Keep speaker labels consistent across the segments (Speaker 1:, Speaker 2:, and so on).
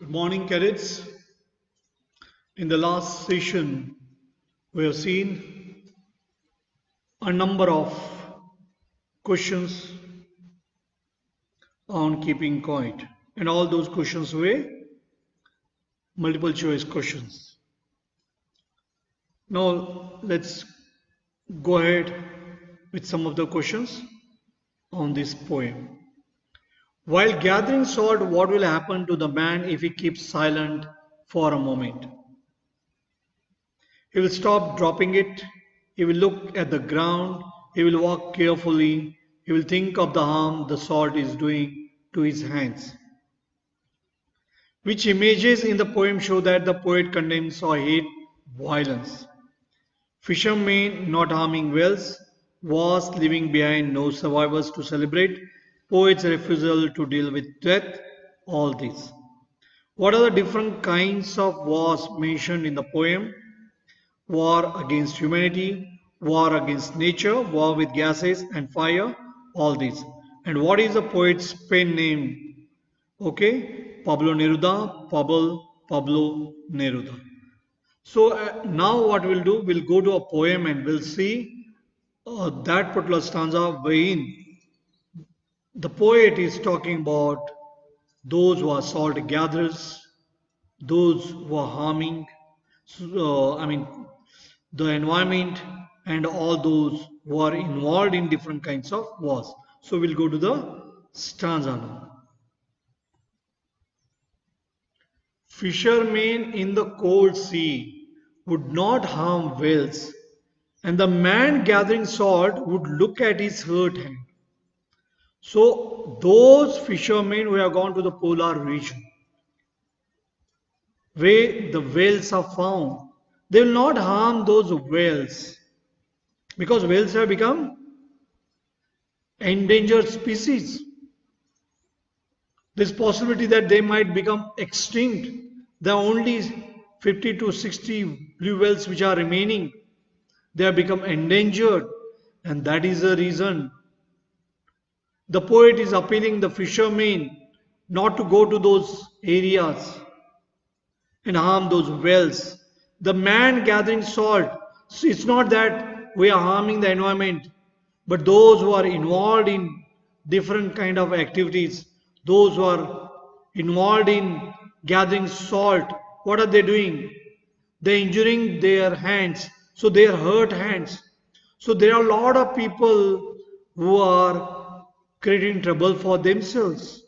Speaker 1: Good morning, cadets. In the last session, we have seen a number of questions on keeping quiet, and all those questions were multiple choice questions. Now, let's go ahead with some of the questions on this poem. While gathering salt, what will happen to the man if he keeps silent for a moment? He will stop dropping it. He will look at the ground. He will walk carefully. He will think of the harm the salt is doing to his hands. Which images in the poem show that the poet condemns or hates violence? Fishermen not harming whales, wars leaving behind no survivors to celebrate, poet's refusal to deal with death, all these. What are the different kinds of wars mentioned in the poem? War against humanity, war against nature, war with gases and fire, all these. And what is the poet's pen name? Okay, Pablo Neruda, Pablo Neruda. So now what we'll do, we'll go to a poem and we'll see that particular stanza wherein the poet is talking about those who are salt gatherers, those who are harming, the environment, and all those who are involved in different kinds of wars. So we'll go to the stanza now. Fishermen in the cold sea would not harm whales, and the man gathering salt would look at his hurt hand. So those fishermen who have gone to the polar region, where the whales are found, they will not harm those whales because whales have become endangered species. There's possibility that they might become extinct. There are only 50 to 60 blue whales which are remaining. They have become endangered, and that is the reason the poet is appealing the fishermen not to go to those areas and harm those whales. The man gathering salt, so it's not that we are harming the environment, but those who are involved in different kind of activities, those who are involved in gathering salt, what are they doing? They're injuring their hands, so they are hurt hands. So there are a lot of people who are creating trouble for themselves.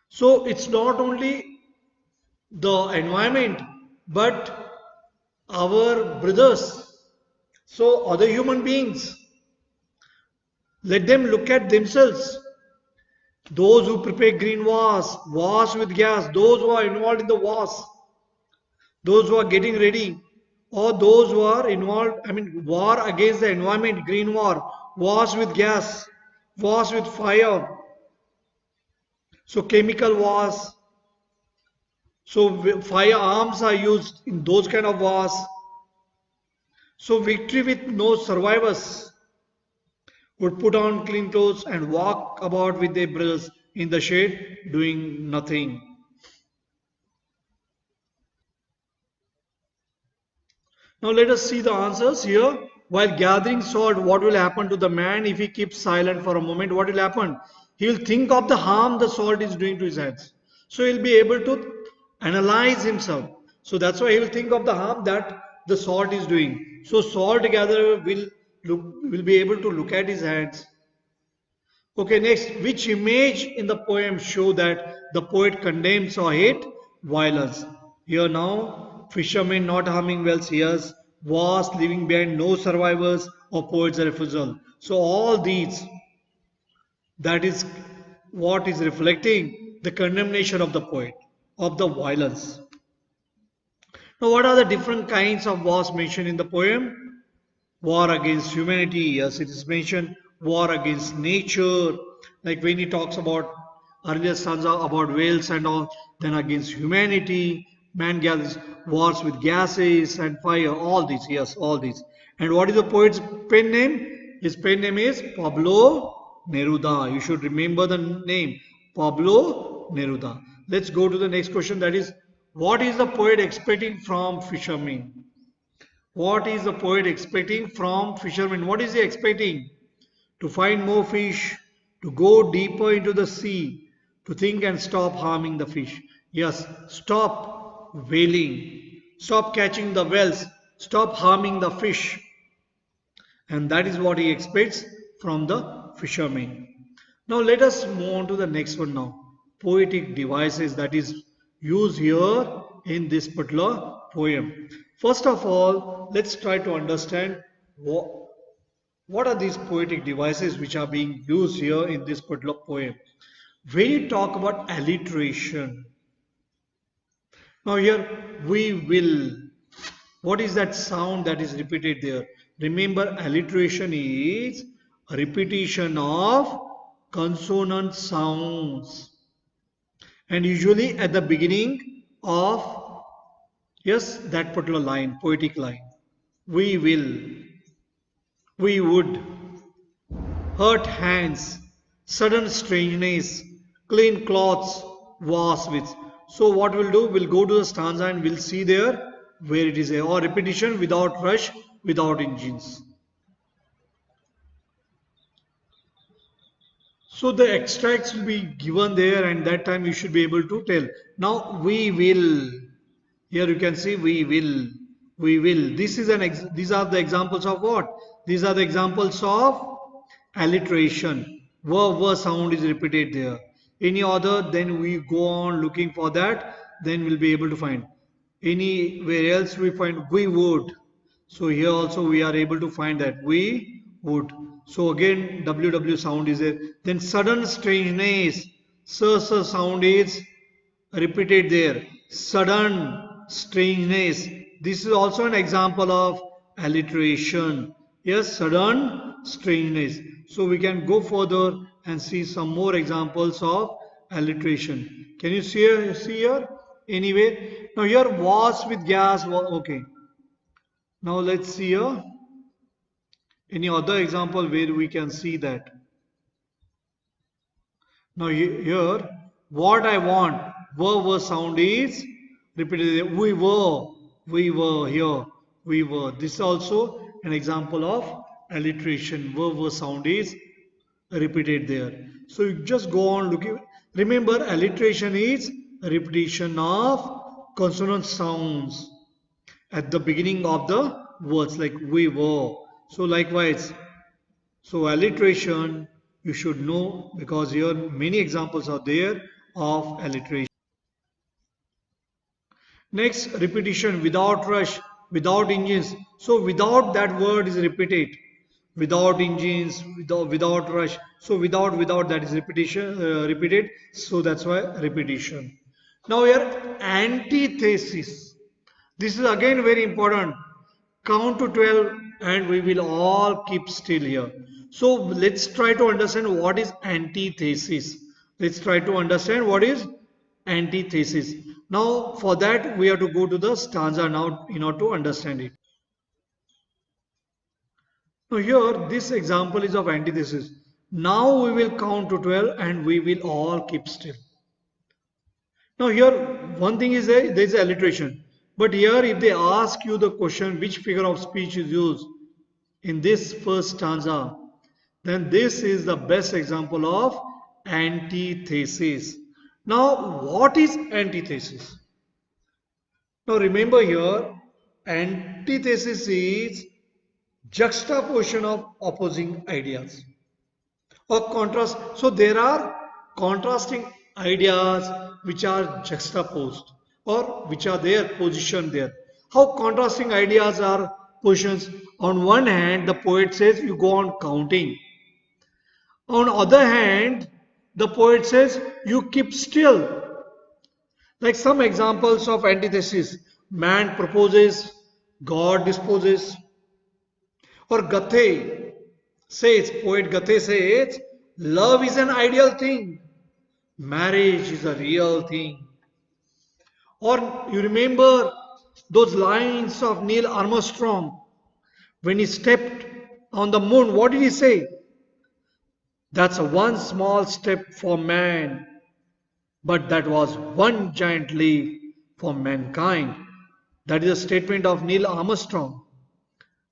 Speaker 1: So it's not only the environment, but our brothers, so other human beings. Let them look at themselves. Those who prepare green wars, wars with gas, those who are involved in the wars, those who are getting ready, or those who are involved, war against the environment, green war, wars with gas, wars with fire, so chemical wars. So firearms are used in those kind of wars. So victory with no survivors would put on clean clothes and walk about with their brothers in the shade doing nothing. Now let us see the answers here. While gathering salt, what will happen to the man if he keeps silent for a moment? What will happen? He will think of the harm the salt is doing to his hands. So he'll be able to analyze himself. So that's why he will think of the harm that the salt is doing. So salt gatherer will be able to look at his hands. Okay, next, which image in the poem show that the poet condemns or hate violence? Here now, fishermen not harming whales, yes, wars leaving behind no survivors, or poet's refusal. So all these, that is what is reflecting the condemnation of the poet, of the violence. Now what are the different kinds of wars mentioned in the poem? War against humanity, yes, it is mentioned. War against nature, like when he talks about earlier stanza about whales and all, then against humanity, man gathers, wars with gases and fire, all these, yes, all these. And what is the poet's pen name? His pen name is Pablo Neruda. You should remember the name, Pablo Neruda. Let's go to the next question, that is, what is the poet expecting from fishermen? What is the poet expecting from fishermen? What is he expecting? To find more fish, to go deeper into the sea, to think and stop harming the fish. Yes, stop whaling, stop catching the whales, stop harming the fish. And that is what he expects from the fishermen. Now let us move on to the next one now. Poetic devices that is used here in this particular poem. First of all, let's try to understand what are these poetic devices which are being used here in this particular poem. When you talk about alliteration, now here we will, what is that sound that is repeated there? Remember, alliteration is a repetition of consonant sounds, and usually at the beginning of, yes, that particular line, poetic line. We will, we would, hurt hands, sudden strangeness, clean clothes, was with. So what we'll do, we'll go to the stanza and we'll see there where it is a or repetition without rush, without engines. So the extracts will be given there, and that time you should be able to tell. Now we will. Here you can see we will. We will. This is these are the examples of what? These are the examples of alliteration. Ver sound is repeated there. Any other, then we go on looking for that, then we'll be able to find. Anywhere else we find we would. So here also we are able to find that we would. So again WW sound is there. Then sudden strangeness. Sir sound is repeated there. Sudden strangeness. This is also an example of alliteration. Yes, sudden strangeness. So we can go further and see some more examples of alliteration. Can you see here? Anyway, now here was with gas. Okay. Now let's see here. Any other example where we can see that? Now here, what I want, were sound is repeated. We were here, we were. This is also an example of alliteration. Were sound is repeated there. So you just go on looking. Remember, alliteration is a repetition of consonant sounds at the beginning of the words, like we were. So likewise, so alliteration you should know, because here many examples are there of alliteration. Next, repetition without rush, without engines. So without, that word is repeated. Without engines, without rush. So without that is repetition, repeated. So that's why repetition. Now here antithesis. This is again very important. Count to 12 and we will all keep still here. So let's try to understand what is antithesis. Let's try to understand what is antithesis. Now for that we have to go to the stanza now in order to understand it. Now here this example is of antithesis. Now we will count to 12 and we will all keep still. Now here one thing is there is alliteration. But here if they ask you the question which figure of speech is used in this first stanza, then this is the best example of antithesis. Now what is antithesis? Now remember here, antithesis is juxtaposition of opposing ideas or contrast. So there are contrasting ideas which are juxtaposed or which are there, positioned there. How contrasting ideas are positioned? On one hand, the poet says you go on counting. On other hand, the poet says you keep still. Like some examples of antithesis: man proposes, God disposes. Or Gathe says, poet Gathe says, love is an ideal thing, marriage is a real thing. Or you remember those lines of Neil Armstrong when he stepped on the moon. What did he say? That's a one small step for man, but that was one giant leap for mankind. That is a statement of Neil Armstrong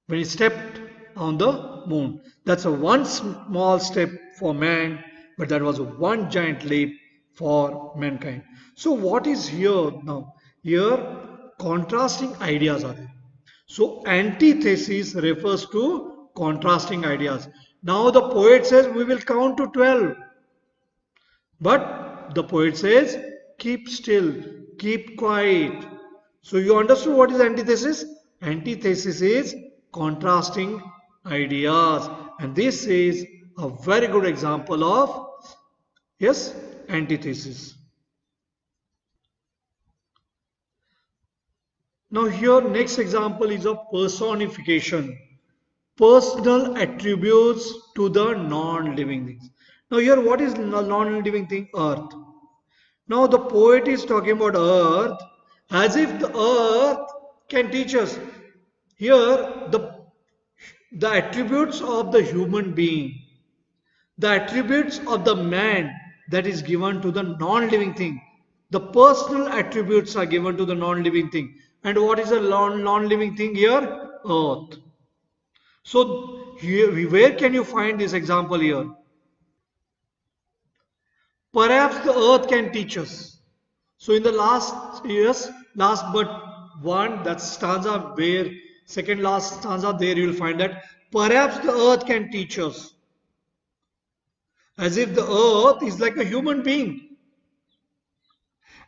Speaker 1: when he stepped on the moon. That's a one small step for man, but that was a one giant leap for mankind. So what is here now? Here contrasting ideas are there. So antithesis refers to contrasting ideas. Now the poet says we will count to 12. But the poet says keep still, keep quiet. So you understood what is antithesis? Antithesis is contrasting ideas. And this is a very good example of, yes, antithesis. Now here next example is of personification. Personal attributes to the non-living things. Now here what is non-living thing? Earth. Now the poet is talking about earth as if the earth can teach us. Here the attributes of the human being, the attributes of the man that is given to the non-living thing. The personal attributes are given to the non-living thing. And what is a non-living thing here? Earth. So here, where can you find this example here? Perhaps the earth can teach us. So in the last years, last but one, that stanza where, second last stanza, there you will find that perhaps the earth can teach us. As if the earth is like a human being.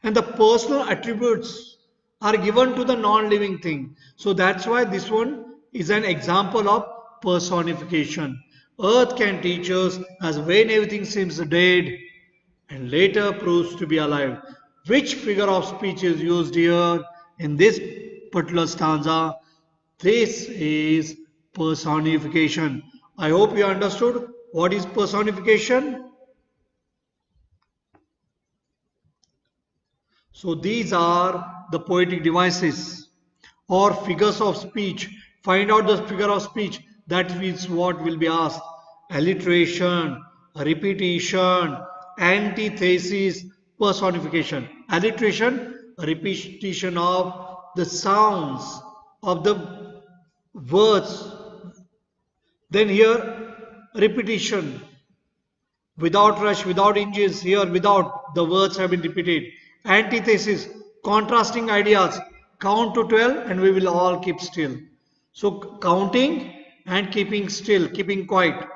Speaker 1: And the personal attributes are given to the non-living thing. So that's why this one is an example of personification. Earth can teach us as when everything seems dead and later proves to be alive. Which figure of speech is used here in this particular stanza? This is personification. I hope you understood what is personification. So these are the poetic devices or figures of speech. Find out the figure of speech. That is what will be asked. Alliteration, repetition, antithesis, personification. Alliteration, repetition of the sounds of the words. Then here, repetition. Without rush, without hinges, here without, the words have been repeated. Antithesis, contrasting ideas. Count to 12 and we will all keep still. So counting and keeping still, keeping quiet.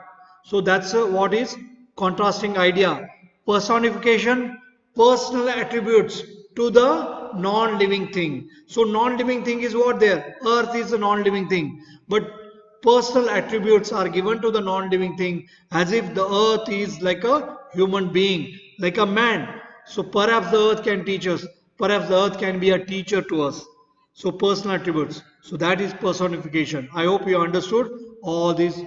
Speaker 1: So that's what is contrasting idea. Personification, personal attributes to the non-living thing. So non-living thing is what there? Earth is a non-living thing. But personal attributes are given to the non-living thing as if the earth is like a human being, like a man. So perhaps the earth can teach us. Perhaps the earth can be a teacher to us. So personal attributes. So that is personification. I hope you understood all these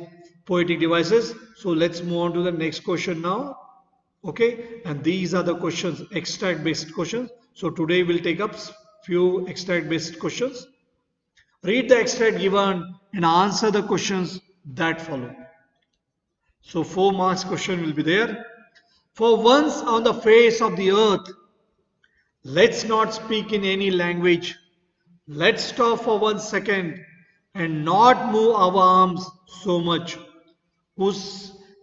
Speaker 1: poetic devices. So let's move on to the next question now. Okay, and these are the questions, extract based questions. So today we'll take up few extract based questions. Read the extract given and answer the questions that follow. So 4 marks question will be there. For once on the face of the earth, let's not speak in any language. Let's stop for 1 second and not move our arms so much.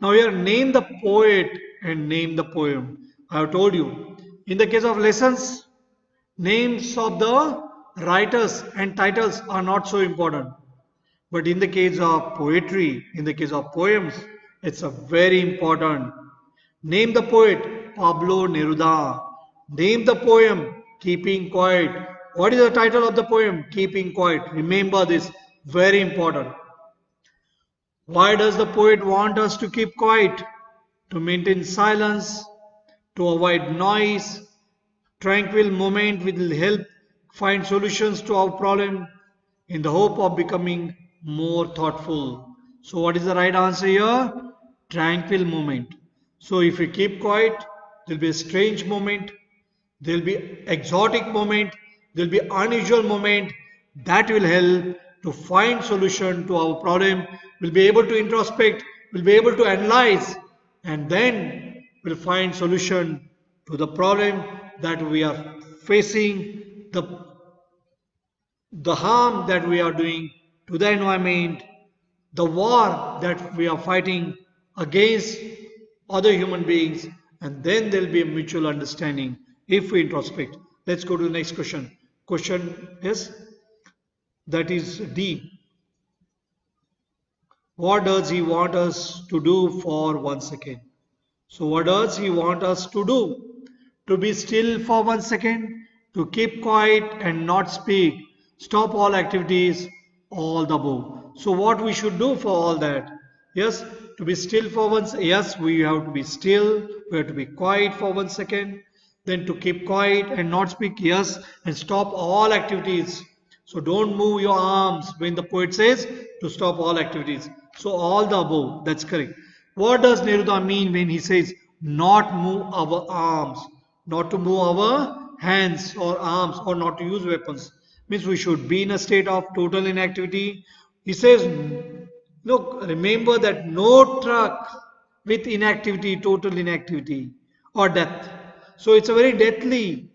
Speaker 1: Now here name the poet and name the poem. I have told you. In the case of lessons, names of the writers and titles are not so important. But in the case of poetry, in the case of poems, it's a very important. Name the poet, Pablo Neruda. Name the poem, Keeping Quiet. What is the title of the poem? Keeping Quiet. Remember this, very important. Why does the poet want us to keep quiet? To maintain silence, to avoid noise. Tranquil moment will help find solutions to our problem in the hope of becoming more thoughtful. So what is the right answer here? Tranquil moment. So if we keep quiet, there will be a strange moment, there will be exotic moment, there will be unusual moment that will help to find solution to our problem. We'll be able to introspect, we'll be able to analyze, and then we'll find solution to the problem that we are facing, the harm that we are doing to the environment, the war that we are fighting against other human beings, and then there will be a mutual understanding if we introspect. Let's go to the next question. Question is, that is D. What does he want us to do for 1 second? So what does he want us to do? To be still for 1 second, to keep quiet and not speak, stop all activities, all the above. So what we should do for all that? Yes, to be still for once. Yes, we have to be still. We have to be quiet for 1 second. Then to keep quiet and not speak. Yes, and stop all activities. So don't move your arms when the poet says to stop all activities. So all the above, that's correct. What does Neruda mean when he says not move our arms, not to move our hands or arms, or not to use weapons? Means we should be in a state of total inactivity. He says, look, remember that no truck with inactivity, total inactivity or death. So it's a very deathly.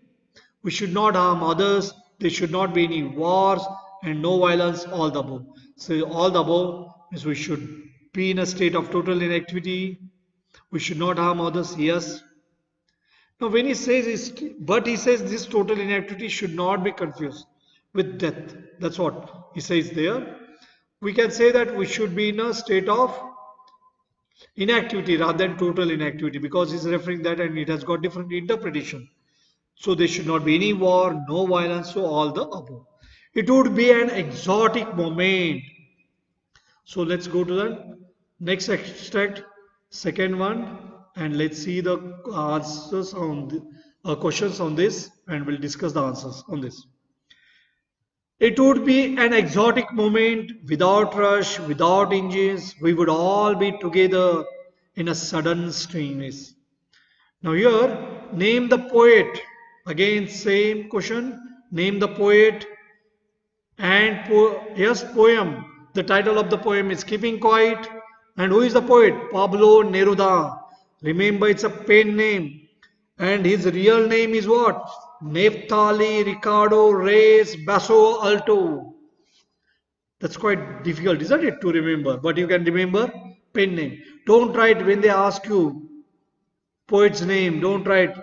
Speaker 1: We should not harm others. There should not be any wars and no violence, all the above. So all the above means we should be in a state of total inactivity. We should not harm others, yes. Now when he says, but he says this total inactivity should not be confused with death. That's what he says there. We can say that we should be in a state of inactivity rather than total inactivity, because he's referring that and it has got different interpretation. So there should not be any war, no violence, so all the above. It would be an exotic moment. So let's go to the next extract, second one, and let's see the answers on the questions on this, and we'll discuss the answers on this. It would be an exotic moment, without rush, without engines. We would all be together in a sudden strangeness. Now here, name the poet. Again, same question. Name the poet and yes, poem. The title of the poem is Keeping Quiet. And who is the poet? Pablo Neruda. Remember, it's a pen name. And his real name is what? Neftali Ricardo Reyes Basso Alto. That's quite difficult, isn't it, to remember? But you can remember pen name. Don't write when they ask you poet's name. Don't write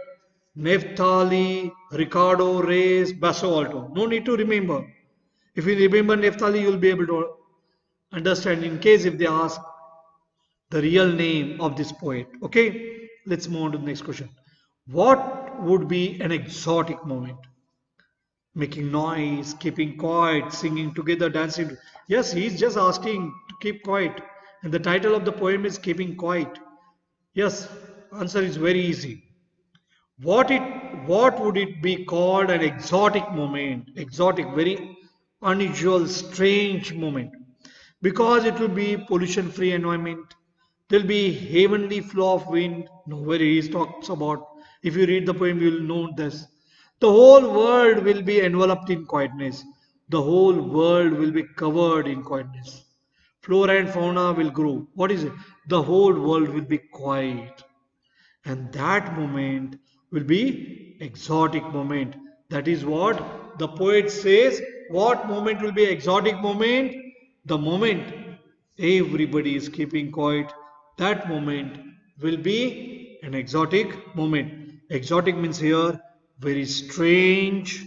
Speaker 1: Neftali Ricardo Reyes Basso Alto. No need to remember. If you remember Neftali, you'll be able to understand in case if they ask the real name of this poet. Okay, let's move on to the next question. What would be an exotic moment? Making noise, keeping quiet, singing together, dancing. Yes, he's just asking to keep quiet. And the title of the poem is Keeping Quiet. Yes, answer is very easy. What would it be called an exotic moment? Exotic, very unusual, strange moment. Because it will be pollution-free environment. There will be heavenly flow of wind. Nowhere he talks about. If you read the poem, you will know this. The whole world will be enveloped in quietness. The whole world will be covered in quietness. Flora and fauna will grow. What is it? The whole world will be quiet. And that moment will be exotic moment. That is what the poet says. What moment will be exotic moment? The moment everybody is keeping quiet, that moment will be an exotic moment. Exotic means here very strange.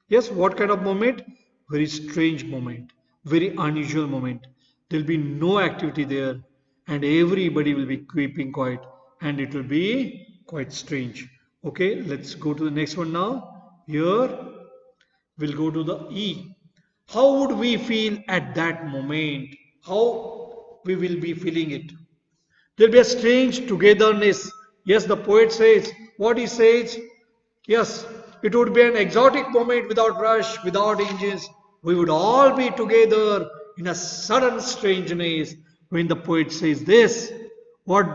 Speaker 1: Yes, what kind of moment? Very strange moment, very unusual moment. There will be no activity there and everybody will be keeping quiet and it will be quite strange. Okay, let's go to the next one now. Here we'll go to the E. How would we feel at that moment? How we will be feeling it? There'll be a strange togetherness. Yes, the poet says, what he says, yes, it would be an exotic moment without rush, without engines. We would all be together in a sudden strangeness. When the poet says this, what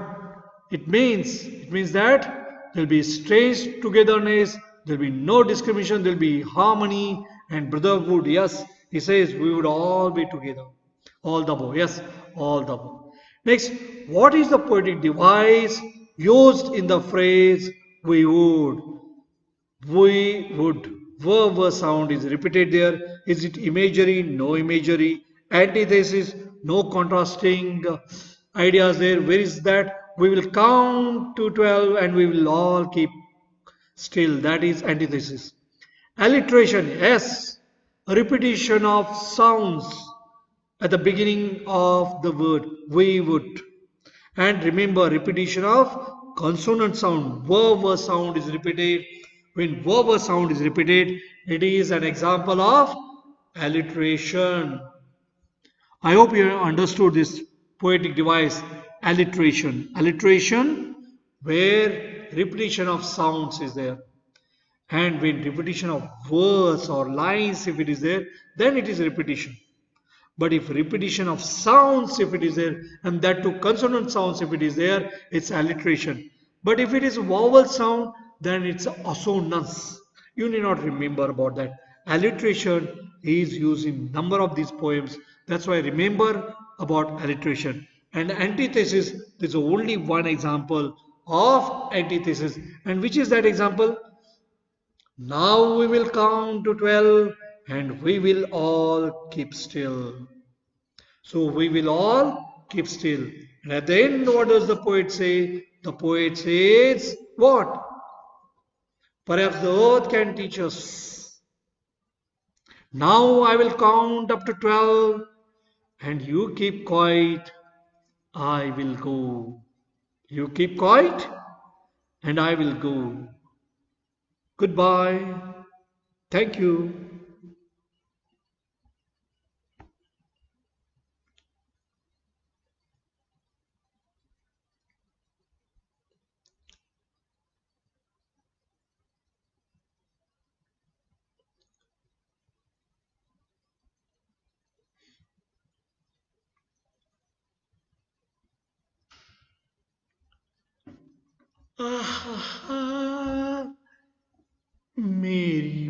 Speaker 1: it means that there'll be strange togetherness, there'll be no discrimination, there'll be harmony and brotherhood. Yes, he says we would all be together. All the above. Yes, all the above. Next, what is the poetic device used in the phrase We would. We would. Verb sound is repeated there. Is it imagery? No imagery. Antithesis? No contrasting ideas there. Where is that? We will count to 12 and we will all keep still. That is antithesis. Alliteration, yes, a repetition of sounds at the beginning of the word. We would. And remember, repetition of consonant sound. Verb sound is repeated. When verb sound is repeated, it is an example of alliteration. I hope you understood this poetic device, alliteration. Alliteration, where repetition of sounds is there. And when repetition of words or lines, if it is there, then it is repetition. But if repetition of sounds, if it is there, and that too consonant sounds, if it is there, it's alliteration. But if it is vowel sound, then it's assonance. You need not remember about that. Alliteration is used in number of these poems. That's why remember about alliteration. And antithesis, there's only one example of antithesis. And which is that example? Now we will count to 12 and we will all keep still. So we will all keep still. And at the end, what does the poet say? The poet says, what? Perhaps the earth can teach us. Now I will count up to 12 and you keep quiet. I will go. You keep quiet and I will go. Goodbye. Thank you. Ah, ah, ah, मेरी